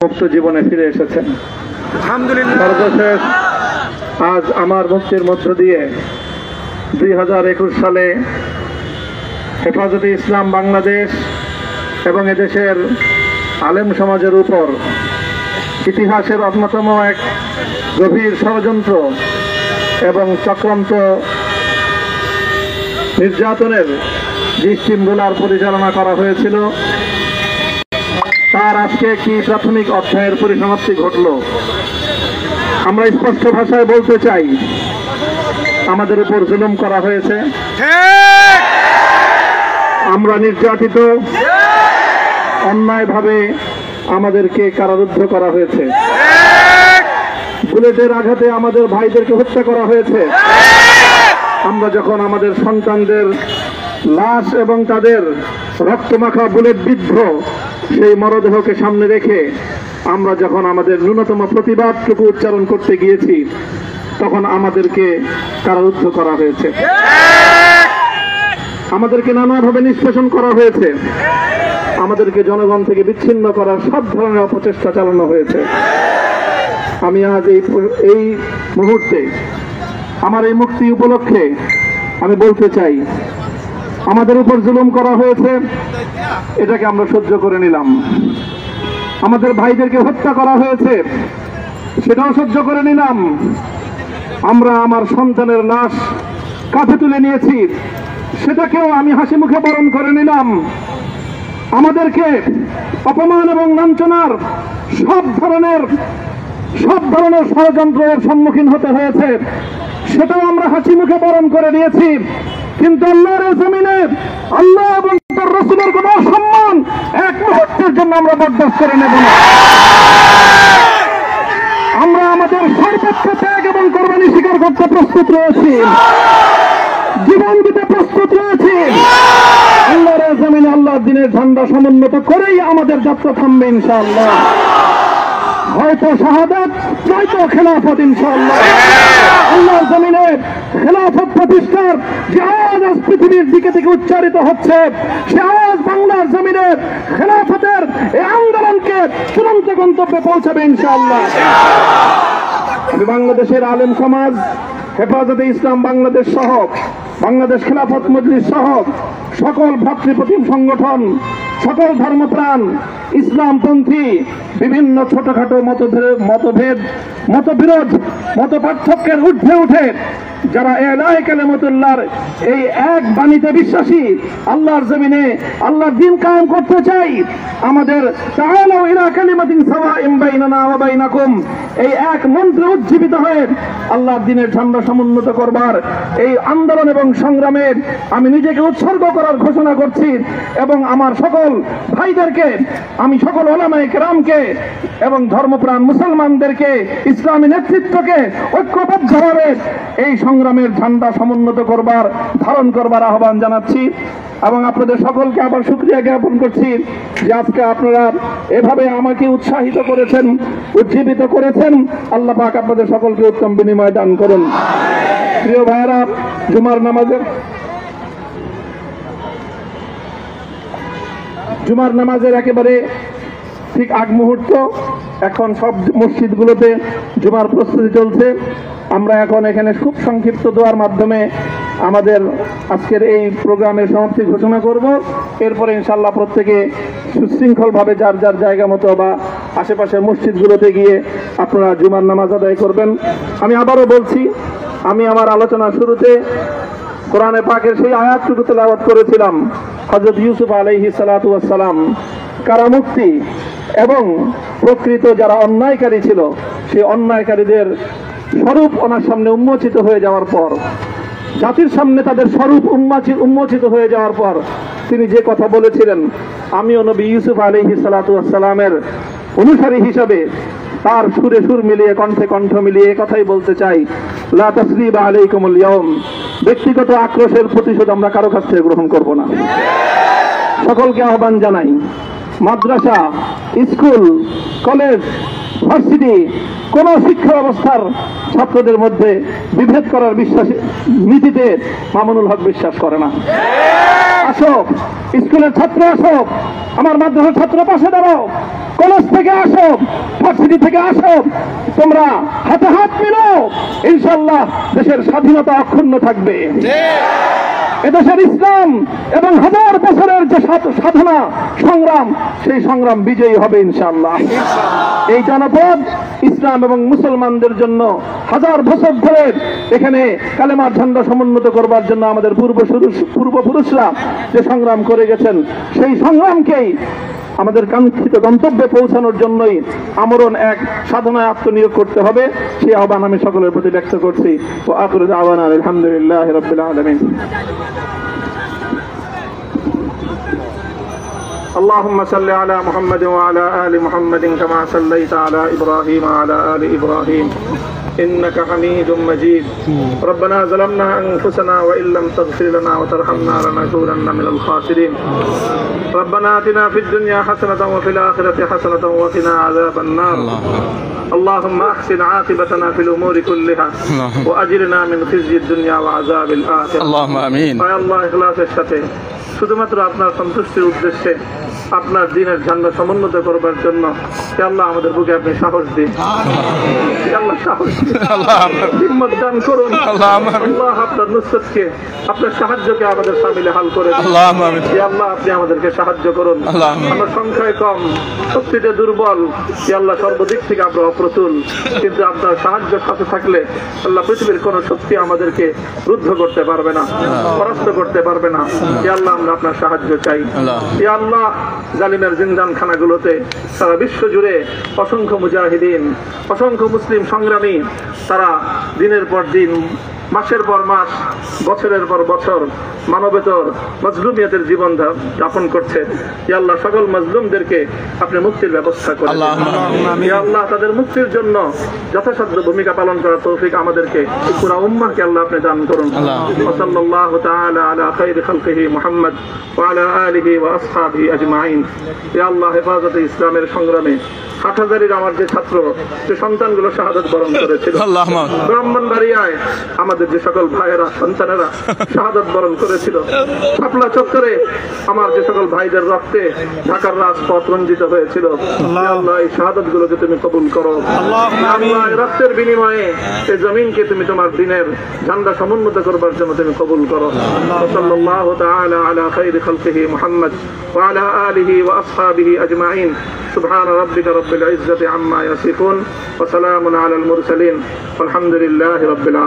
মুক্ত জীবনে ফিরে এসেছেন। আলহামদুলিল্লাহ। সর্বশেষ আজ আমার মুক্তির মধ্য দিয়ে 2021 সালে হেফাজতে ইসলাম বাংলাদেশ এবং এদেশের আলেম সমাজের উপর ইতিহাসের অন্যতম এক গভীর ষড়যন্ত্র এবং চক্রান্ত নির্যাতনের যে স্টিমরোলার পরিচালনা করা হয়েছিল, তার আজকে একটি প্রাথমিক অধ্যায়ের পরিসমাপ্তি ঘটল। আমরা স্পষ্ট ভাষায় বলতে চাই, আমাদের উপর জুলুম করা হয়েছে, আমরা নির্যাতিত, অন্যায়ভাবে আমাদেরকে কারারুদ্ধ করা হয়েছে, বুলেটের আঘাতে আমাদের ভাইদেরকে হত্যা করা হয়েছে। আমরা যখন আমাদের সন্তানদের লাশ এবং তাদের রক্তমাখা বুলেট বিদ্ধ সেই মরদেহকে সামনে রেখে আমরা যখন আমাদের ন্যূনতম প্রতিবাদটুকু উচ্চারণ করতে গিয়েছি, তখন আমাদেরকে কারারুদ্ধ করা হয়েছে, আমাদেরকে নানাভাবে নিষ্পেষণ করা হয়েছে, আমাদেরকে জনগণ থেকে বিচ্ছিন্ন করার সব ধরনের অপচেষ্টা চালানো হয়েছে। আমি আজ এই মুহূর্তে আমার এই মুক্তি উপলক্ষে আমি বলতে চাই, আমাদের উপর জুলুম করা হয়েছে, এটাকে আমরা সহ্য করে নিলাম। আমাদের ভাইদেরকে হত্যা করা হয়েছে, সেটাও সহ্য করে নিলাম। আমরা আমার সন্তানের লাশ কাঁধে তুলে নিয়েছি, সেটাকেও আমি হাসি মুখে বরণ করে নিলাম। আমাদেরকে অপমান এবং লাঞ্ছনার সব ধরনের ষড়যন্ত্রের সম্মুখীন হতে হয়েছে, সেটাও আমরা হাসি মুখে বরণ করে নিয়েছি। কিন্তু আল্লাহর জমিনে আল্লাহ এবং তার রাসূলের কোন সম্মান এক মুহূর্তের জন্য আমরা বরদাস্ত করে নেব না। আমরা আমাদের সর্বোচ্চ ত্যাগ এবং কোরবানি স্বীকার করতে প্রস্তুত রয়েছি, জীবন দিতে প্রস্তুত রয়েছি। আল্লাহর জমিনে আল্লাহর দ্বীনের ঝান্ডা সমুন্নত করেই আমাদের যাত্রা থামবে ইনশাআল্লাহ। হয়তো শাহাদাত, নয়তো খেলাফত ইনশাআল্লাহ। আল্লাহর জমিনে খেলাফত প্রতিষ্ঠার যে আওয়াজ আজ পৃথিবীর দিকে থেকে উচ্চারিত হচ্ছে, সে আওয়াজ বাংলার জমিনে খেলাফতের এই আন্দোলনকে চূড়ান্ত গন্তব্যে পৌঁছাবে ইনশাআল্লাহ। আমি বাংলাদেশের আলেম সমাজ, হেফাজতে ইসলাম বাংলাদেশ সহ বাংলাদেশ খেলাফত মজলিস সহ সকল ভ্রাতৃপ্রতিম সংগঠন, সকল ধর্মপ্রাণ, ইসলামপন্থী বিভিন্ন ছোটখাটো মতভেদ, মতবিরোধ, মত পার্থক্যের ঊর্ধ্বে উঠে যারা এলাহে কালেমাতুল্লাহর এই এক বাণীতে বিশ্বাসী, আল্লাহর জমিনে আল্লাহর দ্বীন কায়েম করতে চাই, আমাদের তাআলাউ ইলা কালিমাতিন সাওয়াইন বাইনানা ওয়া বাইনাকুম এই এক মন্ত্রে উজ্জীবিত হয়ে আল্লাহর দ্বীনের ঝান্ডা সমুন্নত করবার এই আন্দোলন এবং সংগ্রামে আমি নিজেকে উৎসর্গ করার ঘোষণা করছি। এবং আমার সকল ভাইদেরকে, আমি সকল উলামায়ে কেরামকে এবং ধর্মপ্রাণ মুসলমানদেরকে, ইসলামী নেতৃত্বকে ঐক্যবদ্ধভাবে এই সংগ্রামের ঝান্ডা সমুন্নত করবার, ধারণ করবার আহ্বান জানাচ্ছি। এবং আপনাদের সকলকে আবার শুকরিয়া জ্ঞাপন করছি যে আজকে আপনারা এভাবে আমাকে উৎসাহিত করেছেন, উজ্জীবিত করেছেন। আল্লাহ পাক আপনাদের সকলকে উত্তম বিনিময় দান করুন। প্রিয় ভাইয়েরা, জুমার নামাজের একেবারে ঠিক আগ মুহূর্ত, এখন সব মসজিদগুলোতে জুমার প্রস্তুতি চলছে। আমরা এখন এখানে খুব সংক্ষিপ্ত দোয়ার মাধ্যমে আমাদের আজকের এই প্রোগ্রামের সমাপ্তি ঘোষণা করব। এরপরে ইনশাআল্লাহ প্রত্যেকে সুশৃঙ্খলভাবে যার যার জায়গা মতো বা আশেপাশের মসজিদগুলোতে গিয়ে আপনারা জুমার নামাজ আদায় করবেন। আমি আবারও বলছি, আমি আমার আলোচনার শুরুতে কোরআনে পাকের সেই আয়াতটুকু তেলাওয়াত করেছিলাম, হযরত ইউসুফ আলাইহিস সালাতু ওয়াস সালাম কারামুক্তি এবং প্রকৃত যারা অন্যায়কারী ছিল, সেই অন্যায়কারীদের স্বরূপ ওনার সামনে উন্মোচিত হয়ে যাওয়ার পর, জাতির সামনে তাদের স্বরূপ উন্মোচিত হয়ে যাওয়ার পর তিনি যে কথা বলেছিলেন, আমিও নবী ইউসুফ আলাইহিস সালাতু ওয়াস সালামের অনুসারী হিসাবে তার সুরে সুর মিলিয়ে, কণ্ঠে কণ্ঠ মিলিয়ে কথাই বলতে চাই, লা তাসরিবা আলাইকুমুল ইয়াউম। ব্যক্তিগত আক্রোশের প্রতিশোধ আমরা কারো কাছ থেকে গ্রহণ করব না। সকলকে আহ্বান জানাই, মাদ্রাসা, স্কুল, কলেজ, ভার্সিটি কোন শিক্ষা ব্যবস্থার ছাত্রদের মধ্যে বিভেদ করার নীতিতে মামুনুল হক বিশ্বাস করে না। আসো, স্কুলের ছাত্র আসো, আমার মাদ্রাসার ছাত্র পাশে দাঁড়াও, কলেজ থেকে আসো, ভার্সিটি থেকে আসো, তোমরা হাতে হাত মিলো, ইনশাআল্লাহ দেশের স্বাধীনতা অক্ষুণ্ণ থাকবে। এদেশের ইসলাম এবং হাজার বছরের যে সাধনা সংগ্রাম, সেই সংগ্রাম বিজয়ী হবে ইনশাআল্লাহ। এই জনপদ ইসলাম এবং মুসলমানদের জন্য হাজার বছর ধরে এখানে কালেমার ঝান্ডা সমুন্নত করবার জন্য আমাদের পূর্বপুরুষরা যে সংগ্রাম করে গেছেন, সেই সংগ্রামকেই আমাদের কাঙ্ক্ষিত গন্তব্যে পৌঁছানোর জন্যই আমরণ এক সাধনায় আত্মনিয়োগ করতে হবে। সেই আহ্বান আমি সকলের প্রতি ব্যক্ত করছি। ওয়া আখিরু দাওয়ানা আলহামদুলিল্লাহি রাব্বিল আলামিন। اللهم صل على محمد وعلى آل محمد كما صليت على إبراهيم وعلى آل إبراهيم إنك حميد مجيد. ربنا ظلمنا أنفسنا وإن لم تغفر لنا وترحمنا لنكونن من الخاسرين. ربنا آتنا في الدنيا حسنة وفي الآخرة حسنة وقنا عذاب النار. اللهم أحسن عاقبتنا في الأمور كلها وأجرنا من خزي الدنيا وعذاب الآخرة. اللهم آمين. يا الله ইখলাসের সাথে শুধুমাত্র আপনার সন্তুষ্টির উদ্দেশ্যে আপনার দ্বীনের ঝান্ডা সমুন্নত করবার জন্য হে আল্লাহ আমাদের বুকে আপনি সাহস দিন, হে আল্লাহ সাহস দিন, হিম্মত দান করুন। আল্লাহ আপনার নুসরতকে, আপনার সাহায্যকে আমাদের সামিলে হাল করে দিন। হে আল্লাহ আপনি আমাদেরকে সাহায্য করুন। আমরা সংখ্যায় কম, শক্তিতে দুর্বল, হে আল্লাহ সর্বদিক থেকে আমরা অপ্রতুল, কিন্তু আপনার সাহায্য সাথে থাকলে আল্লাহ পৃথিবীর কোন শক্তি আমাদেরকে রুদ্ধ করতে পারবে না, পরাস্ত করতে পারবে না। হে আল্লাহ আমরা আপনার সাহায্য চাই। হে আল্লাহ জালিমের জিন্দানখানাগুলোতে সারা বিশ্ব জুড়ে অসংখ্য মুজাহিদিন, অসংখ্য মুসলিম সংগ্রামী, তারা দিনের পর দিন, মাসের পর মাস, বছরের পর বছর মানবেতর মজলুমিয়তের জীবন যাপন করছে। ইয়া আল্লাহ সকল মজলুমদেরকে আপনি মুক্তির ব্যবস্থা করেন। ইয়া আল্লাহ তাদের মুক্তির জন্য যথাসাধ্য ভূমিকা পালন করার তৌফিক আমাদেরকে, পুরা উম্মাহকে আল্লাহ আপনি দান করুন। সাল্লাল্লাহু তাআলা আলা খায়রি খালকিহি মুহাম্মদ ওয়া আলা আলিহি ওয়া আসহাবিহি আজমাইন। ইয়া আল্লাহ হেফাজতে ইসলামের সংগ্রামে হাটহাজারীর আমার যে ছাত্র, যে সন্তানগুলো শাহাদাত বরণ করেছিল, ব্রাহ্মণবাড়িয়ায় আমাদের যে সকল ভাইয়েরা, সন্তানেরা শাহাদাত বরণ করেছিল, শাপলা চত্বরে আমার যে সকল ভাইদের রক্তে ঢাকার রাজপথ রঞ্জিত হয়েছিল, আল্লাহ এই শাহাদাত গুলোকে তুমি কবুল করো। আল্লাহ এই রক্তের বিনিময়ে এই জমিনকে তুমি তোমার দ্বীনের ঝান্ডা সমুন্নত করবার জন্য তুমি কবুল করো। সাল্লাল্লাহু তাআলা আলা খায়রি খালকিহি মুহাম্মদ ওয়া আলা আলিহি ওয়া আসহাবিহি আজমাইন। সুবহান রাব্বিকা রাব্বিল ইজ্জাতি আম্মা ইয়াসিফুন ওয়া সালামুন আলাল মুরসালিন ওয়ালহামদুলিল্লাহি রাব্বিল আলামিন।